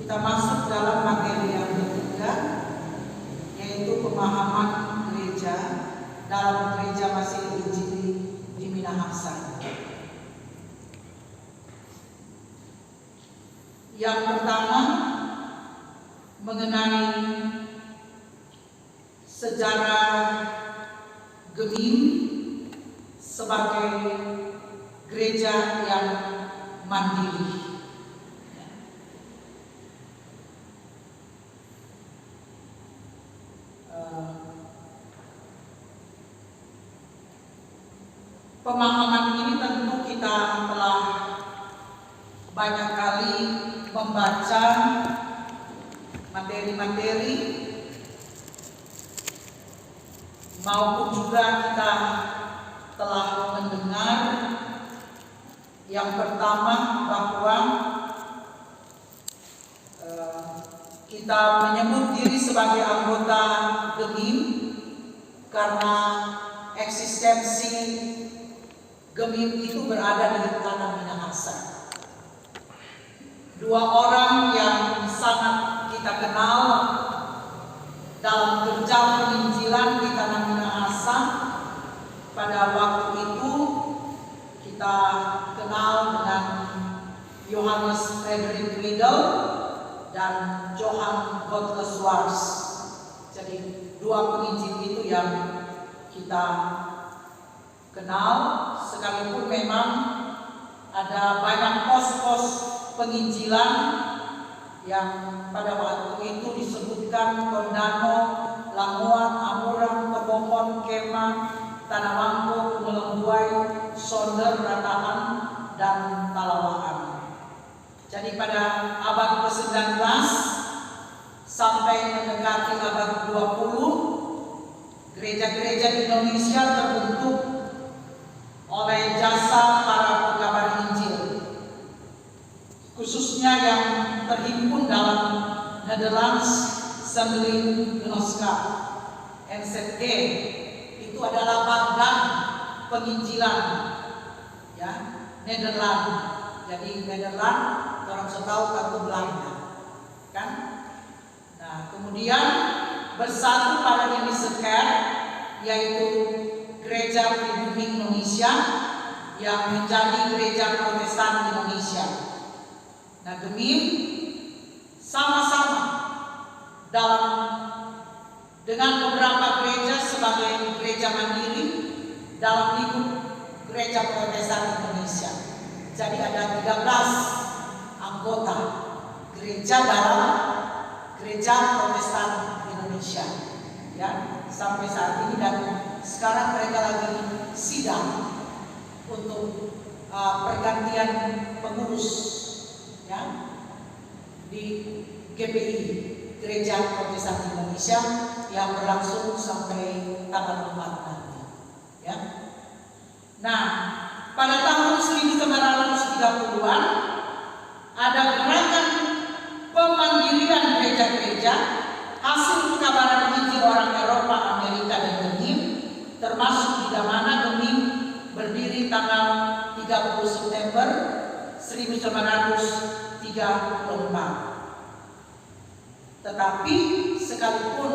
kita masuk dalam materi yang ketiga, yaitu pemahaman gereja dalam Gereja Masih Injili di Minahasa. Yang pertama mengenai sejarah Gemim sebagai gereja yang mandiri. Pemahaman ini tentu kita telah banyak kali membaca materi-materi maupun juga kita telah mendengar yang pertama bahwa kita menyebut diri sebagai anggota Gemim karena eksistensi Gemim itu berada di tanah Minahasa. Dua orang yang sangat kita kenal dalam kerja penginjilan di tanah Minahasa pada waktu itu kita kenal dengan Johannes Frederick Riedel dan Johann Gottlob Schwarz. Jadi dua penginjil itu yang kita kenal, sekalipun memang ada banyak pos-pos penginjilan yang pada waktu itu disebutkan Tondano, Lamuan, Amuran, Topohon, Kemang, Tanah Langko, Kumelembuai, Sonder, Rataan, dan Talawaan. Jadi pada abad ke-19 sampai mendekati abad 20, gereja-gereja di Indonesia terbentuk oleh jasa para pekabar Injil, khususnya yang terhimpun dalam Nederlands Zendelingengenotschap NZG. Itu adalah badan penginjilan, ya, Nederland. Jadi Nederland orang setahu kartu Belanda, kan? Nah, kemudian bersatu pada Indonesia, yaitu Gereja Pribumi Indonesia yang menjadi Gereja Protestan Indonesia. Nah, Gemim sama-sama dengan beberapa gereja sebagai gereja mandiri dalam lingkup Gereja Protestan Indonesia. Jadi ada 13 anggota gereja dalam Gereja Protestan Indonesia, ya, sampai saat ini, dan sekarang mereka lagi sidang untuk pergantian pengurus, ya, di GPI Gereja Protestan Indonesia yang berlangsung sampai tanggal 4 nanti, ya. Nah, pada tahun 1930-an ada gerakan pemandirian gereja-gereja hasil pekabaran Injil orang Eropa, Amerika, dan Gemim, termasuk di mana Gemim berdiri tanggal 30 September 1934. Tetapi sekalipun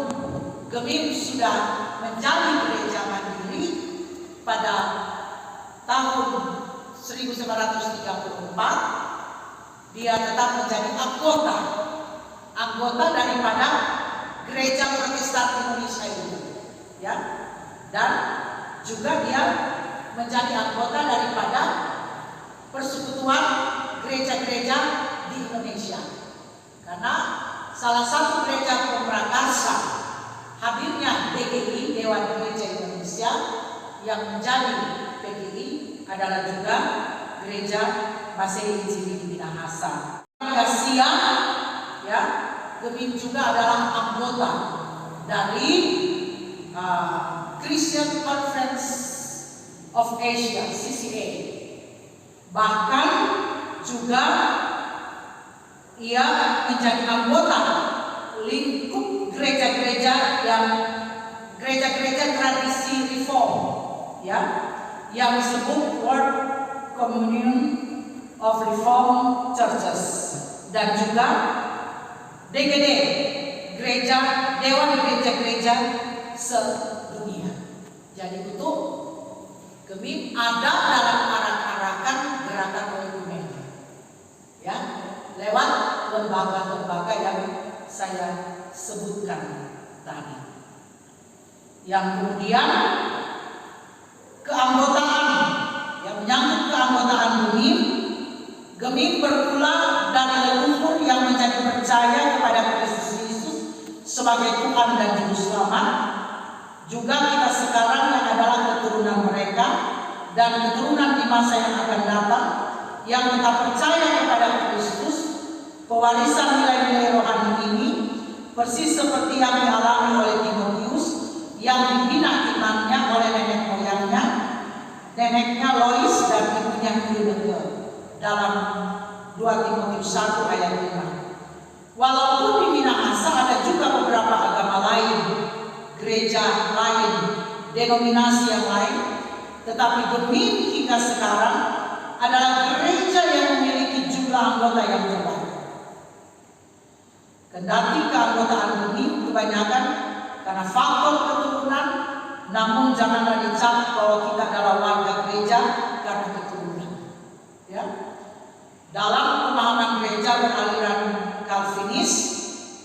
Gemim sudah menjadi gereja mandiri pada tahun 1934, dia tetap menjadi anggota daripada Gereja Protestan Indonesia itu, ya, dan juga dia menjadi anggota daripada persekutuan gereja-gereja di Indonesia. Karena salah satu gereja pemrakarsa hadirnya DGI, Dewan Gereja Indonesia, yang menjadi PGI adalah juga Gereja Masih Injili di Minahasa. Garcia, ya, Gemim juga adalah anggota dari Christian Conference of Asia, CCA. Bahkan juga ia menjadi anggota lingkup gereja-gereja tradisi reform, ya, yang disebut World Communion of Reformed Churches, dan juga DGD, gereja, Dewan Gereja-Gereja sedunia. Jadi itu GEMIM ada dalam arak-arakan gerakan ekumenik, ya, lewat lembaga-lembaga yang saya sebutkan tadi. Yang kemudian keanggotaan, yang menyangkut keanggotaan GEMIM bermula dari leluhur yang menjadi percaya kepada Kristus Yesus sebagai Tuhan dan Juru Selamat. Juga kita sekarang yang adalah keturunan mereka dan keturunan di masa yang akan datang yang tetap percaya kepada Kristus, pewarisan nilai-nilai rohani ini, persis seperti yang dialami oleh Timotius yang dibina imannya oleh nenek moyangnya, neneknya Lois dan ibunya Eunike, dalam 2 Timotius 1 ayat 5. Walaupun di Minahasa ada juga beberapa agama lain, gereja lain, denominasi yang lain, tetapi GEMIM hingga sekarang adalah gereja yang memiliki jumlah anggota yang terbanyak. Kendati keanggotaan GEMIM kebanyakan karena faktor keturunan, namun janganlah dicap bahwa kita adalah warga gereja karena keturunan. Ya. Dalam pemahaman gereja beraliran Calvinis,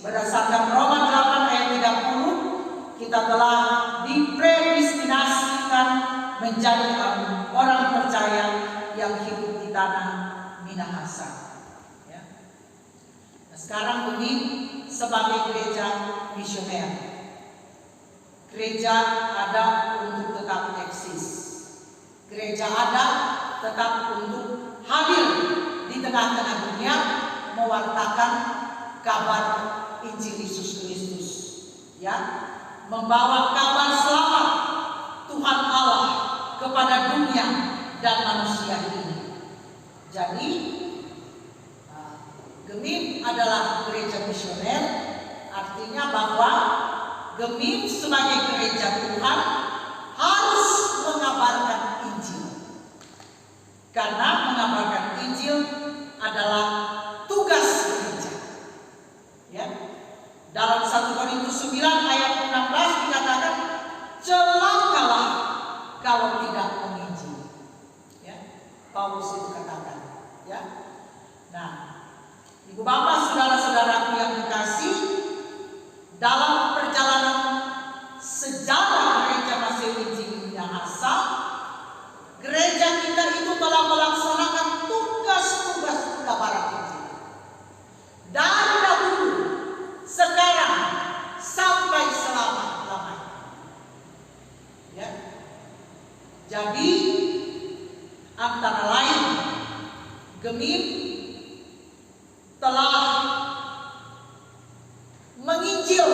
berdasarkan Roma 8 ayat 30, kita telah dipredestinasikan menjadi orang percaya yang hidup di tanah Minahasa. Ya. Nah, sekarang ini sebagai gereja misioner, gereja ada untuk tetap eksis, gereja ada tetap untuk hadir di tengah-tengah dunia mewartakan kabar Injil Yesus Kristus, ya, membawa kabar selamat Tuhan Allah kepada dunia dan manusia ini. Jadi GEMIM adalah gereja misioner, artinya bahwa GEMIM sebagai gereja Tuhan harus mengabarkan Injil, karena mengabarkan Injil adalah tugas gereja. Ya. Dalam 1 Korintus 9 ayat 16 dikatakan, celakalah kalau tidak menginjil. Ya. Paulus itu katakan. Ya. Nah, Ibu Bapak, saudara-saudaraku yang dikasih, dalam perjalanan sejarah gereja Masehi Minahasa, gereja kita itu telah melaksanakan tugas-tugas pengabaran Injil. Dari dahulu, sekarang, sampai selama-lamanya. Ya. Jadi, antara lain, GEMIM telah menginjil,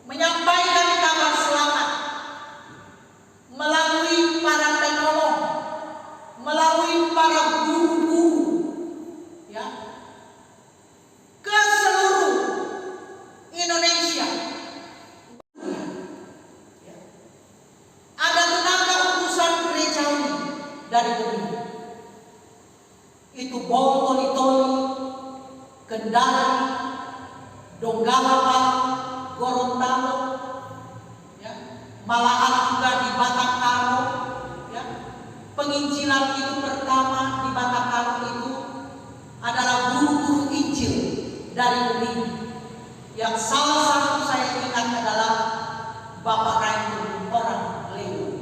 menyampaikan kabar selamat melalui para penolong, melalui para guru-guru, ya, ke seluruh Indonesia. Ya. Ada tenaga utusan gereja ini dari GEMIM. Itu Bol-Toli-Toli, Kendari, Donggala, Gorontalo, ya, malahan juga di Batakaro, ya. Penginjilan itu pertama di Batakaro itu adalah guru-guru Injil dari GEMIM, yang salah satu saya ingat adalah Bapak Raymond orang Leo.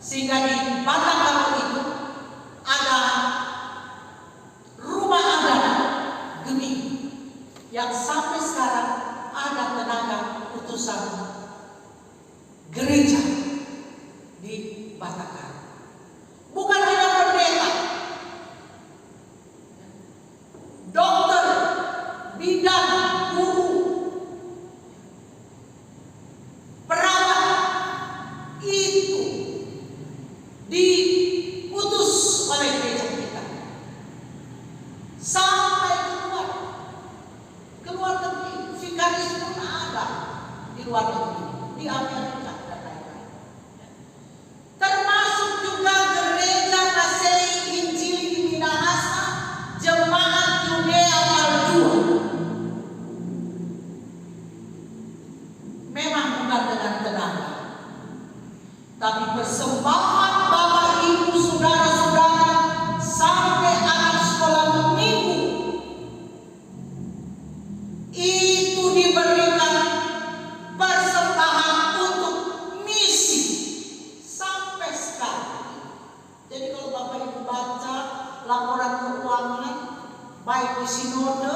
Sehingga di Batakaro itu ada rumah adat GEMIM yang sampai sekarang ada tenaga utusan gereja di Batakaro. Bukan hanya pendeta, dokter, bidan, guru, perawat, itu diutus oleh gereja kita sampai keluar negeri. Vikaris pun ada di luar negeri, di Amerika dan lain-lain. Termasuk juga gereja Masehi Injili di Minahasa, Jemaat Yudea Maldua. baik di sinode,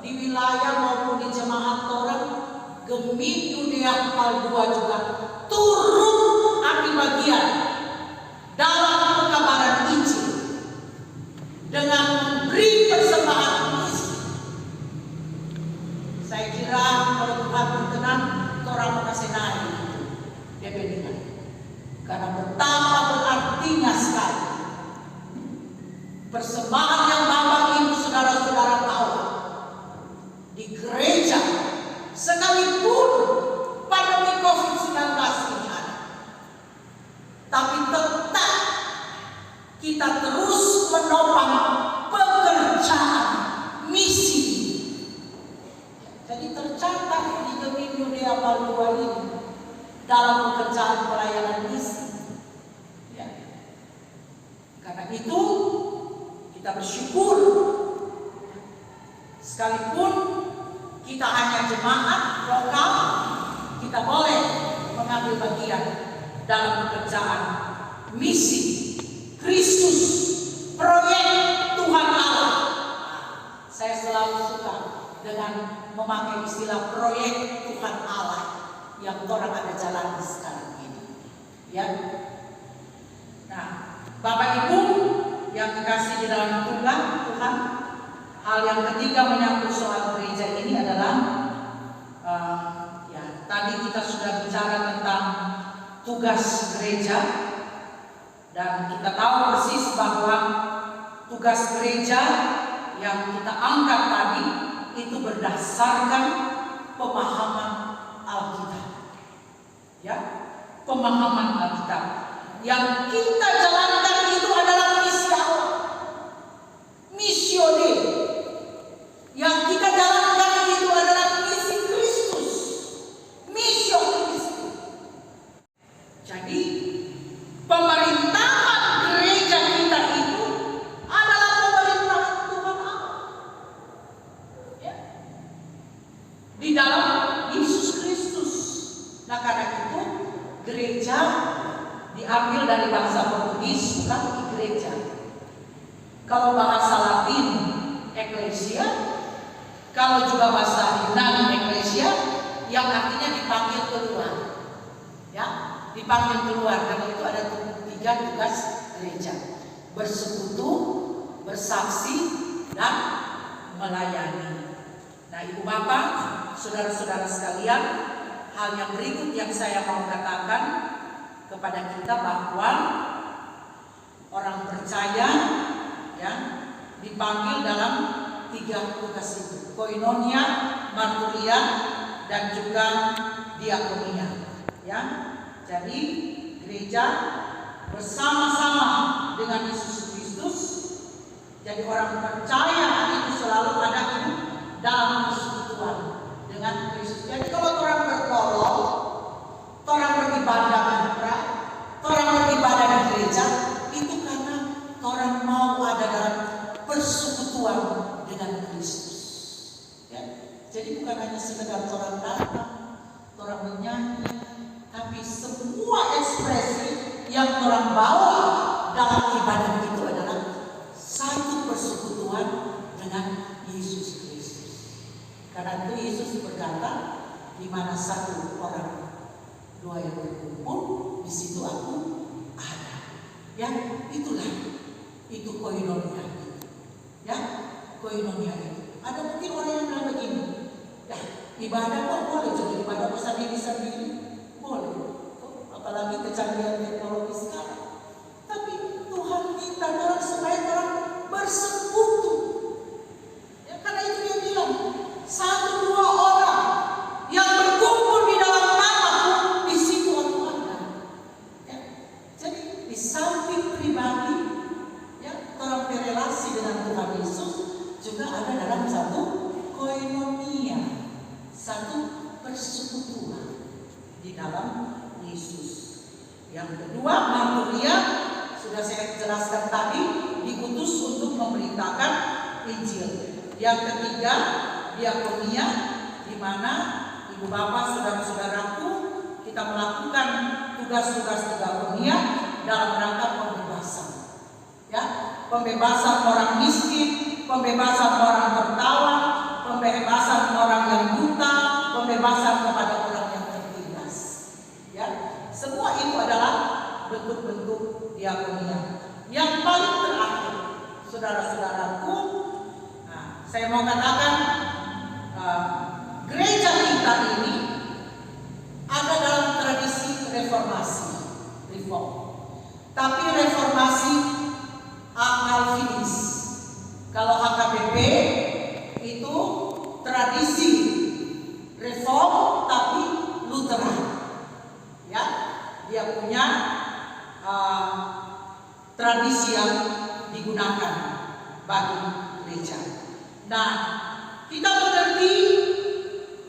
di wilayah maupun di jemaat orang, Gemim Yudea Kepal 2 juga turut ambil bagian dalam pekabaran Injil dengan memberi persembahan misi. Saya kira kalau Tuhan berkenan, orang makasih naik itu dia benar, karena betapa berartinya sekali persembahan yang Bapak Ibu saudara-saudara tahu di gereja, sekalipun pandemi COVID-19 ini ada, tapi tetap kita terus menopang pekerjaan misi. Jadi tercatat di Gemim Yudea Kepal 2 ini dalam pekerjaan pelayanan misi. Ya. Karena itu kita bersyukur, sekalipun kita hanya jemaat lokal, kita boleh mengambil bagian dalam pekerjaan misi Kristus, proyek Tuhan Allah. Saya selalu suka dengan memakai istilah proyek Tuhan Allah yang orang ada jalan sekarang ini. Ya. Nah, Bapak Ibu yang dikasih di dalam Tuhan, hal yang ketiga menyangkut soal gereja ini adalah tadi kita sudah bicara tentang tugas gereja, dan kita tahu persis bahwa tugas gereja yang kita angkat tadi itu berdasarkan pemahaman Alkitab. Ya, pemahaman Alkitab. Yang kita jalankan itu adalah misi Allah. Misione. Yang kita jalankan itu adalah misi Kristus. Misi Kristus. Jadi pemerintahan gereja kita itu adalah pemerintahan Tuhan Allah. Ya. Di dalam Yesus Kristus. Nah, karena itu gereja diambil dari bahasa Portugis, bukan gereja. Kalau bahasa Latin eklesia, kalau juga bahasa Yunani eklesia, yang artinya dipanggil keluar. Ya, dipanggil keluar, karena itu ada 3 tugas gereja: bersekutu, bersaksi, dan melayani. Nah, Ibu Bapak, saudara-saudara sekalian, hal yang berikut yang saya mau katakan kepada kita bahwa orang percaya ya dipanggil dalam 3 tugas itu: koinonia, marturia, dan juga diakonia. Ya, jadi gereja bersama-sama dengan Yesus Kristus. Jadi orang percaya itu selalu ada dalam persekutuan dengan Kristus. Jadi kalau orang bertolong, orang beribadah, orang beribadah di gereja, itu karena orang mau ada dalam persekutuan dengan Kristus. Ya. Jadi bukan hanya sekedar orang datang, orang menyanyi, tapi semua ekspresi yang orang bawa dalam ibadah itu adalah satu persekutuan dengan Yesus Kristus. Karena itu Yesus berkata, di mana satu orang, 2 yang berkumpul, di situ aku ada. Ya, itulah itu koinonia itu. Ya, koinonia itu. Ada mungkin orang yang bilang begini, ya ibadah kok boleh jadi ibadah sendiri-sendiri, boleh. Apalagi kecanggihan teknologi sekarang. Tapi Tuhan minta orang supaya orang bersekutu. Ya, karena itu dia bilang, 1-2 orang yang berkumpul di dalam namaku, di situ aku ada. Ya. Jadi di samping pribadi, ya, orang berelasi dengan Tuhan Yesus juga ada dalam satu koinonia, satu persekutuan di dalam Yesus. Yang kedua, marturia, sudah saya jelaskan tadi, diutus untuk memberitakan Injil. Yang ketiga, diakonia, di mana Ibu Bapak, saudara-saudaraku, kita melakukan tugas-tugas diakonia dalam rangka pembebasan. Ya, pembebasan orang miskin, pembebasan orang tertawan, pembebasan orang yang buta, pembebasan kepada orang yang tertindas. Ya, semua itu adalah bentuk-bentuk diakonia. Yang paling terakhir, saudara-saudaraku, saya mau katakan gereja kita ini ada dalam tradisi reformasi, reform. Tapi reformasi Calvinis. Kalau HKBP itu tradisi reform tapi Lutheran. Ya, dia punya tradisi yang digunakan bagi gereja. Nah, kita mengerti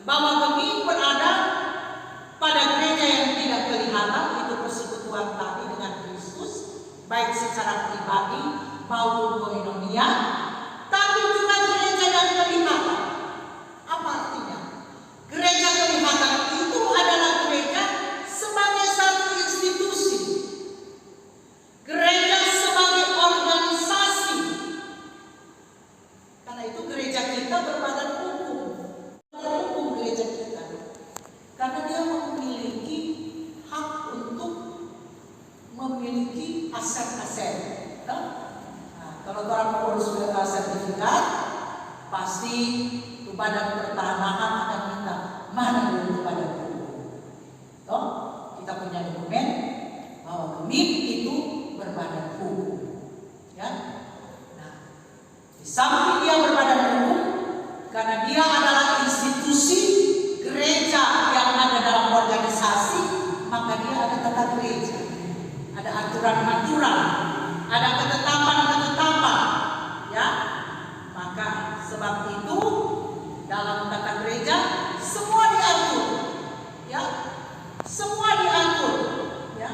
bahwa kami berada pada gereja yang tidak kelihatan, itu persekutuan kami dengan Kristus, baik secara pribadi maupun koinonia, tapi juga gereja yang kelihatan. Apa artinya? Gereja kelihatan itu adalah gereja sebagai satu institusi, gereja sebagai organisasi. Karena itu gereja kita berbadan hukum. Hukum gereja kita, karena dia memiliki hak untuk memiliki aset-aset. Nah, kalau orang mengurus sertifikat, pasti itu badan pertanahan akan minta mana dulu badan hukum. Toh, kita punya dokumen bahwa GEMIP itu berbadan hukum. Ya, nah, di samping dia berbadan hukum, karena dia adalah institusi gereja yang ada dalam organisasi, maka dia ada tata gereja, ada aturan-aturan, ada ketetapan-ketetapan, ya. Maka sebab itu dalam tata gereja semua diatur, ya, semua diatur, ya,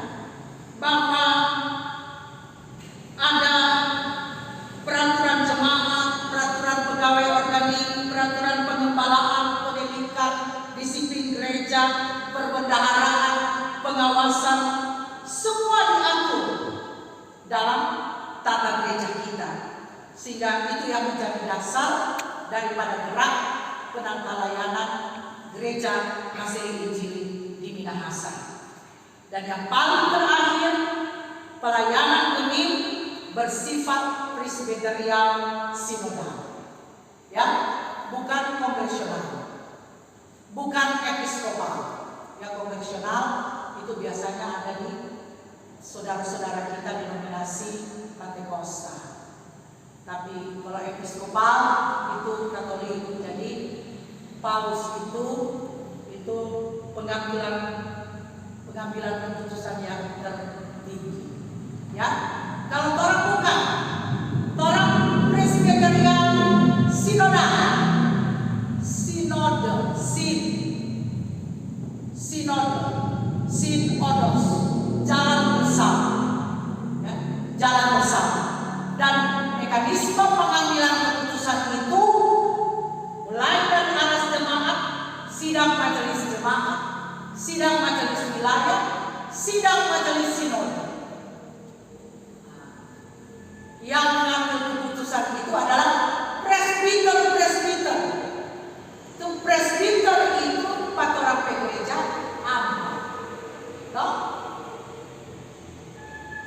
bahwa ada peraturan jemaat, peraturan pegawai organik, peraturan pengembalaan, pendidikan, disiplin gereja, perbendaharaan, pengawasan, semua diatur dalam tata gereja kita, sehingga itu yang menjadi dasar daripada gerak penata layanan gereja Masehi Injili di Minahasa. Dan yang paling terakhir, pelayanan ini bersifat presbiterial sinodal, ya, bukan kongresional, bukan episkopal. Yang kongresional itu biasanya ada di saudara-saudara kita denominasi Pantekosta. Tapi kalau episkopal itu Katolik. Jadi paus itu pengambilan keputusan yang tertinggi. Ya, kalau orang bukan, orang presbiterial sinodal, sinodos, jalan bersama, ya, jalan bersama. Dan mekanisme pengambilan keputusan itu mulai dari atas jemaat, sidang majelis jemaat, sidang majelis wilayah, sidang majelis sinode. Yang mengambil keputusan itu adalah presbiter. Itu presbiter itu patoran gereja amal. Toh?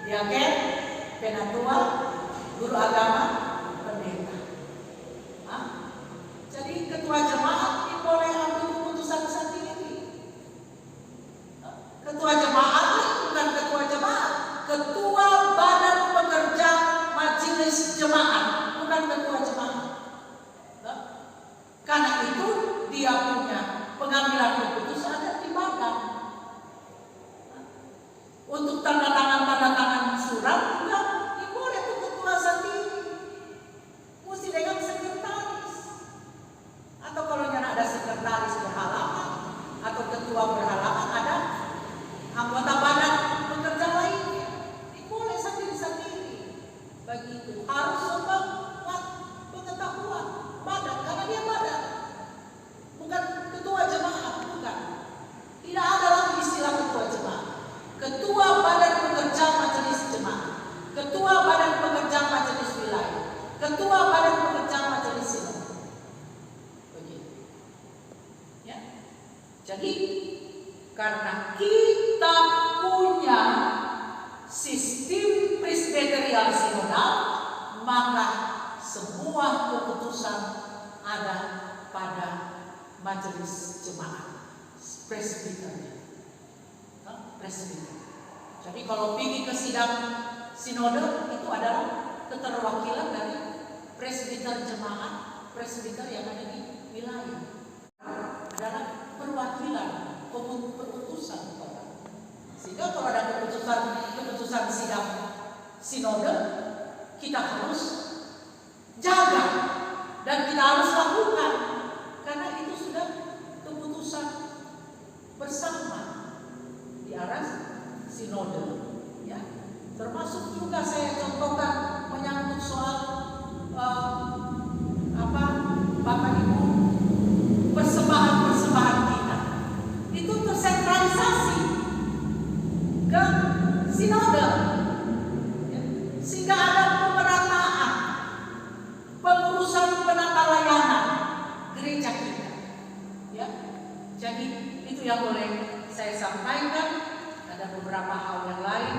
Diaken, penatua, guru agama, pendeta. Jadi ketua jemaat boleh ambil keputusan sendiri. Ketua jemaat bukan ketua jemaat, ketua badan pekerja majelis jemaat, bukan ketua jemaat. Karena itu dia punya pengambilan keputusan di badan. Untuk tanda tangan surat juga boleh tuh ketua sendiri. Mesti dengan sekretaris. Atau kalau ada sekretaris berhalangan atau ketua berhalangan, ada anggota badan pekerja lainnya. Boleh sendiri-sendiri. Begitu. Harus pengetahuan badan, karena dia badan. Bukan ketua jemaat, bukan. Tidak ada lagi istilah ketua jemaat. Ketua badan pekerja majelis jemaat, ketua badan pekerja majelis wilayah, ketua badan pekerja Jadi karena kita punya sistem presbyterial sinodal, maka semua keputusan ada pada majelis jemaat presbyter. Jadi kalau pergi ke sidang sinode itu adalah keterwakilan dari presbyter jemaat, presbyter yang ada di wilayah. Adalah perwakilan keputusan. Sehingga kalau ada keputusan sidang sinode, kita harus jaga dan kita harus lakukan karena itu sudah keputusan bersama di arah sinode, ya. Termasuk juga saya contohkan menyangkut soal Bapak Ibu, persembahan kita itu tersentralisasi ke sinode, ya. Sehingga ada pemerataan pengurusan penata layanan gereja kita, ya. Jadi itu yang boleh saya sampaikan. Ada beberapa hal yang lain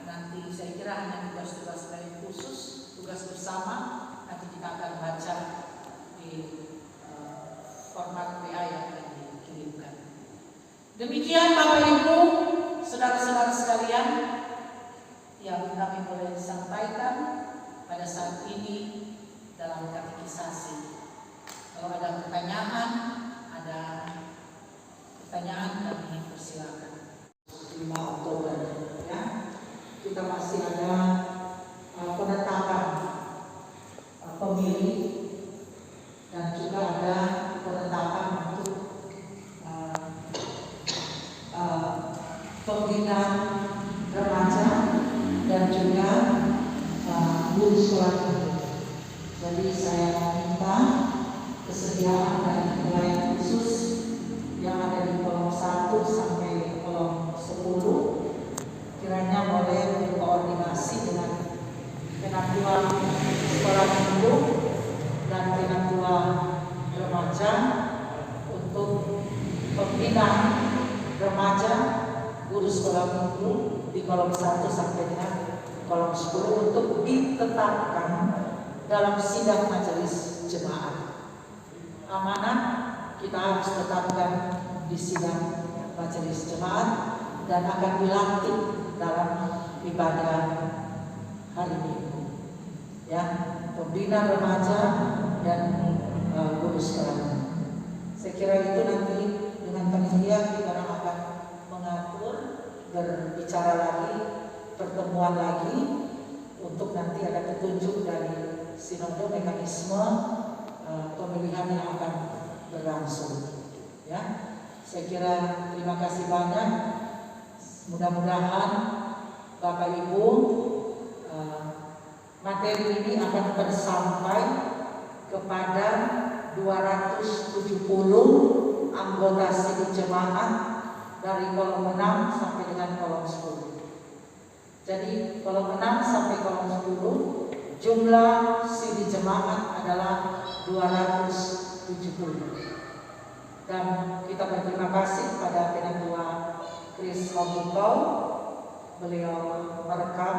nanti saya kira hanya tugas-tugas lain khusus, tugas bersama nanti kita akan baca di format WA yang akan dikirimkan. Demikian Bapak Ibu, saudara-saudara sekalian yang kami boleh sampaikan pada saat ini dalam katekisasi. Kalau ada pertanyaan kami persilakan. 5 Oktober, ya, kita masih ada penetapan pemilih dan juga ada penetapan untuk pembina remaja dan juga guru sekolah tinggi. Jadi saya minta kesediaan dari pelayan khusus yang ada di kolom 1 sampai kolom 10 kiranya boleh berkoordinasi dengan penatua sekolah minggu dan penatua remaja untuk pembina remaja guru sekolah minggu di kolom 1 sampai dengan kolom 10 untuk ditetapkan dalam sidang majelis jemaat. Amanah kita harus tetapkan di sidang majelis jemaat dan akan dilantik dalam ibadah hari Minggu, ya, pembina remaja dan guru sekolah. Saya kira itu nanti dengan panitia kita akan mengatur, berbicara lagi, pertemuan lagi untuk nanti ada petunjuk dari sinode mekanisme pemilihan yang akan berlangsung, ya. Saya kira terima kasih banyak. Mudah-mudahan Bapak Ibu materi ini akan tersampai kepada 270 anggota sidang jemaat dari kolom 6 sampai dengan kolom 10. Jadi kolom 6 sampai kolom 10 jumlah sidang jemaat adalah 270. Dan kita berterima kasih pada Penatua Chris Lomukau, beliau merekam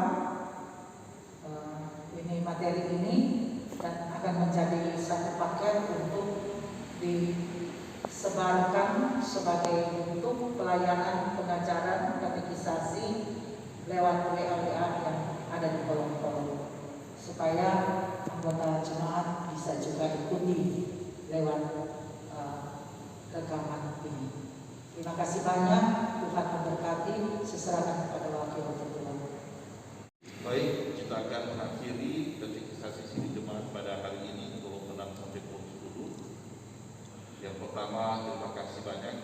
ini materi ini dan akan menjadi satu paket untuk disebarkan sebagai bentuk pelayanan pengajaran katekisasi lewat WA yang ada di kolom-kolom supaya anggota jemaat bisa juga ikuti lewat rekaman ini. Terima kasih banyak, Tuhan memberkati. Serahkan kepada wakil Tuhan. Baik, kita akan mengakhiri katekisasi sidang jemaat pada hari ini kolom 6 sampai kolom 10. Yang pertama, terima kasih banyak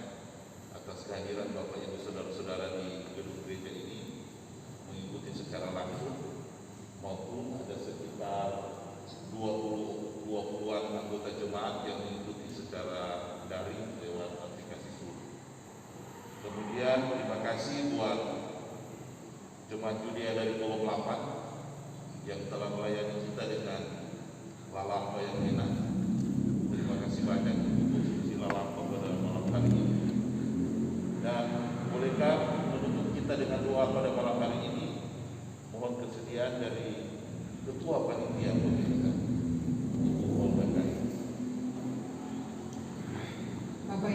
atas kehadiran Bapak Ibu saudara-saudara di gedung gereja ini mengikuti secara langsung maupun ada sekitar 20-an anggota jemaat yang mengikuti secara daring lewat aplikasi Zoom. Kemudian terima kasih buat jemaat Judia dari kolom 8 yang telah melayani kita dengan lalapa yang enak. Terima kasih banyak untuk fungsi lalapa pada malam hari ini.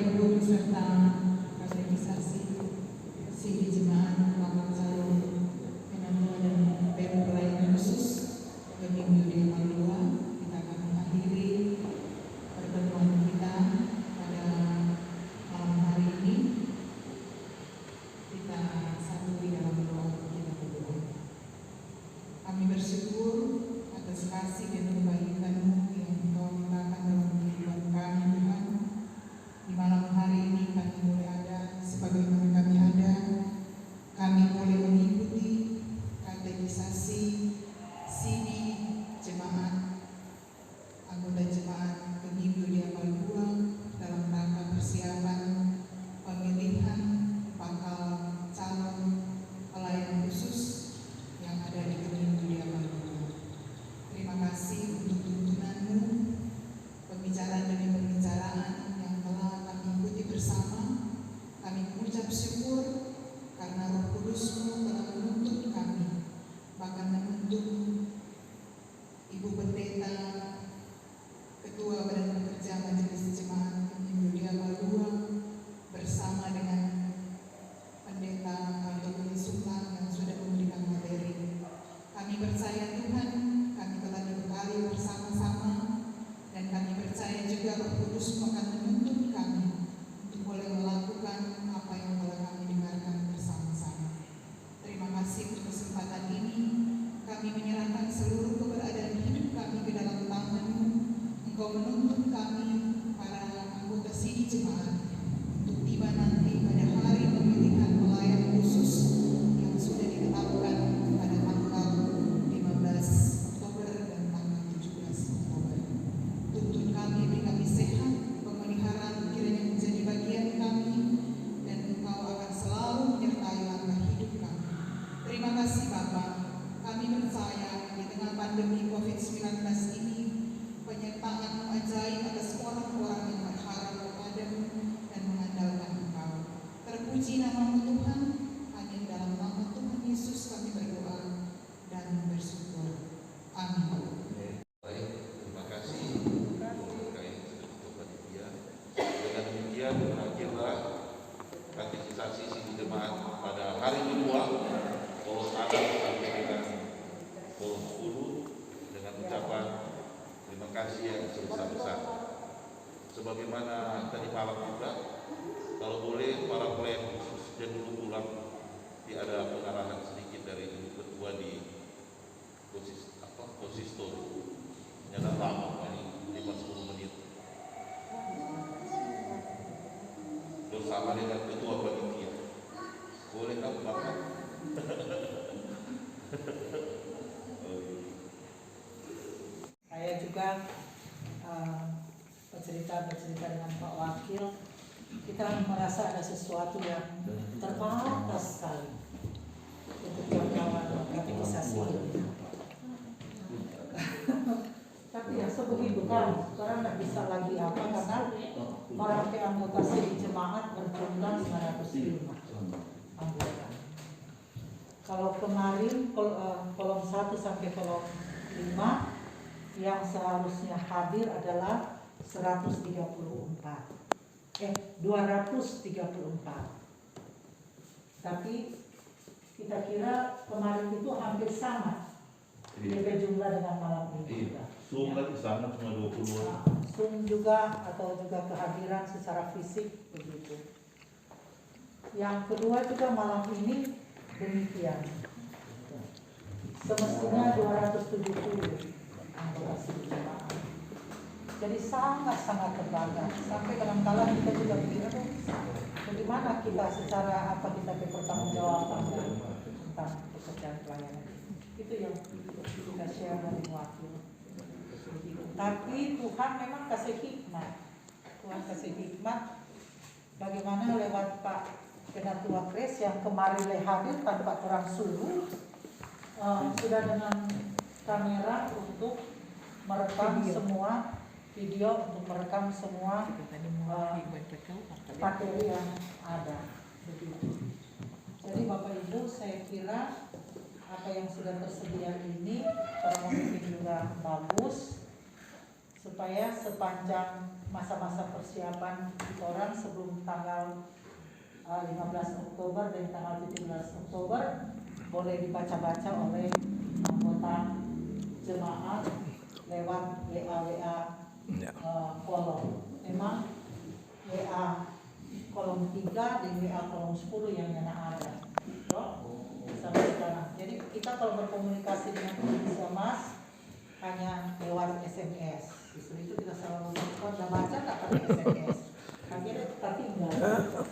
Ibu peserta katekisasi Sidi Jemaat Bakal Calon Penantua dan BEM Pelayanan Khusus Gemim Yudia Malua, kita akan mengakhiri pertemuan kita pada malam hari ini. Kita satu di dalam doa kita berdoa. Kami bersyukur atas kasih dan kebaikan-Mu yang Engkau limpahkan dalam kehidupan kami, Tuhan. Di malam hari ini kami boleh ada, sebagaimana kami ada, kami boleh mengikuti katekisasi Sidi Jemaat, anggota jemaat Gemim Yudia Malua dalam rangka persiapan pemilihan bakal calon pelayan khusus yang ada di Gemim Yudia Malua. Terima kasih untuk tuntunan-Mu, pembicaraan demi pembicaraan yang telah kami ikuti bersama. Kami mengucap syukur karena Roh Kudus-Mu telah menuntun kami, bahkan menuntun Ibu Pendeta, Ketua Badan Pekerja Majelis Jemaat Gemim Yudia Malua, bersama dengan Pendeta Antoni Sultan yang sudah memberikan materi. Kami percaya Tuhan, kami telah dibekali bersama-sama, dan kami percaya juga Roh Kudus akan menuntun kami untuk boleh melakukan apa yang telah kami dengarkan bersama-sama. Terima kasih untuk kesempatan ini. Kami menyerahkan seluruh keberadaan hidup kami ke dalam tangan-Mu. Engkau menuntun kami, para anggota Sidi Jemaat, untuk tiba nanti pada hari pemilihan pelayan khusus yang sudah ditetapkan pada tanggal 15 Oktober dan tanggal 17 Oktober. Tuntun kami, beri kami sehat, pemeliharaan kiranya menjadi bagian kami, dan Engkau akan selalu menyertai langkah hidup kami. Terima kasih Bapa. Kami percaya di tengah pandemi COVID-19 ini, penyertaan ajaib atas orang-orang yang berharap kepada-Mu dan mengandalkan Engkau. Terpuji nama-Mu Tuhan. Amin. Dalam nama Tuhan Yesus kami berdoa dan bersyukur. Amin. Baik, terima kasih untuk terkait Ketua Panitia. Dengan demikian berakhirlah katekisasi Sidi Jemaat pada hari kedua Poros Adam sampai dengan Poros 10 dengan ucapan terima kasih yang sebesar-besar. Sebagaimana tadi malam juga, kalau boleh para pelayan khusus yang dulu pulang, ada pengarahan sedikit dari Ibu Ketua di konsistor. Jangan lama, ini 5-10 menit. Bersama dengan Ketua Panitia. Boleh kan Bapak? Saya juga bercerita dengan Pak Wakil. Kita merasa ada sesuatu yang terbatas sekali untuk jangkauan katekisasi ini. Tapi ya sebegitu kan, sekarang tidak bisa lagi apa karena para anggota Sidi Jemaat berjumlah 505 anggota. Kalau kemarin kolom 1 sampai kolom 5 yang seharusnya hadir adalah 234. Tapi kita kira kemarin itu hampir sama jumlah dengan malam ini juga. Zoom kan di sana cuma 20. Zoom juga atau juga kehadiran secara fisik begitu. Yang kedua juga malam ini demikian. Semestinya 270 anggota Sidi Jemaat. Jadi sangat-sangat terbatas. Sampai kadang-kadang kita juga pikir, bagaimana kita secara apa kita bertanggung-jawaban tentang pekerjaan pelayanan. Itu yang kita share dari wakil. Tapi Tuhan memang kasih hikmat. Tuhan kasih hikmat bagaimana lewat Pak Penatua Kres yang kemarin hadir tanpa orang suruh, sudah dengan kamera untuk merekam semua video, untuk merekam semua materi yang ada. Begitu. Jadi Bapak Ibu, saya kira apa yang sudah tersedia ini termotivasi juga bagus. supaya sepanjang masa-masa persiapan orang sebelum tanggal 15 Oktober dan tanggal 17 Oktober boleh dibaca-baca oleh anggota jemaat lewat WA kolom. Memang WA kolom 3 dan WA kolom 10 yang ada. Sampai sekarang. Jadi kita kalau berkomunikasi dengan Indonesia Mas hanya lewat SMS. Justru itu kita selalu mengucapkan dan baca tak pakai SMS. Akhirnya kita tinggal.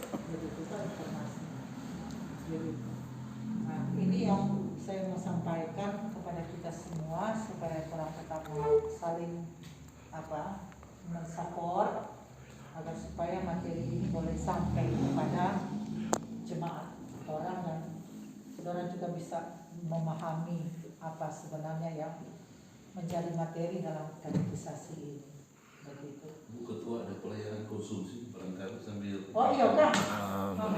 Jadi itu informasi. Jadi, nah, ini yang saya mau sampaikan kepada kita semua supaya orang tetap saling mensupport agar supaya materi ini boleh sampai kepada jemaat orang dan saudara juga bisa memahami apa sebenarnya yang menjadi materi dalam katekisasi ini. Begitu. Bu Ketua, ada pelayanan konsumsi barangkali sambil Oh iya kan?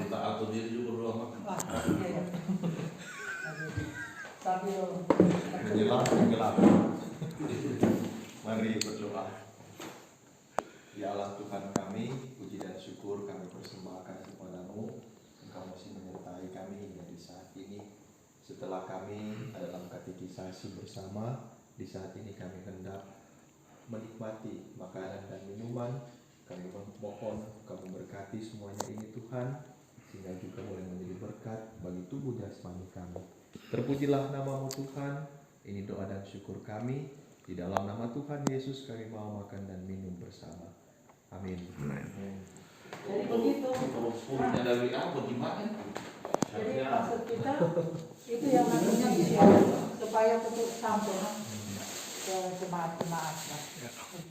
kita atau diri juga berdoa makan. Wah, iya. Sambil menjelang. Mari berdoa. Ya Allah Tuhan kami, puji dan syukur kami persembahkan kepadamu. Engkau masih menyertai kami hingga di saat ini. Setelah kami dalam katekisasi bersama, di saat ini kami hendak menikmati makanan dan minuman. Kami mohon kamu berkati semuanya ini Tuhan, sehingga juga boleh menjadi berkat bagi tubuh jasmani kami. Terpujilah namamu Tuhan. Ini doa dan syukur kami. Di dalam nama Tuhan Yesus kami mau makan dan minum bersama. Amin. Jadi begitu. Kalau 10-nya dari A bagaimana? Jadi maksud kita itu yang nantinya supaya tetap sampai ke jemaat-jemaat.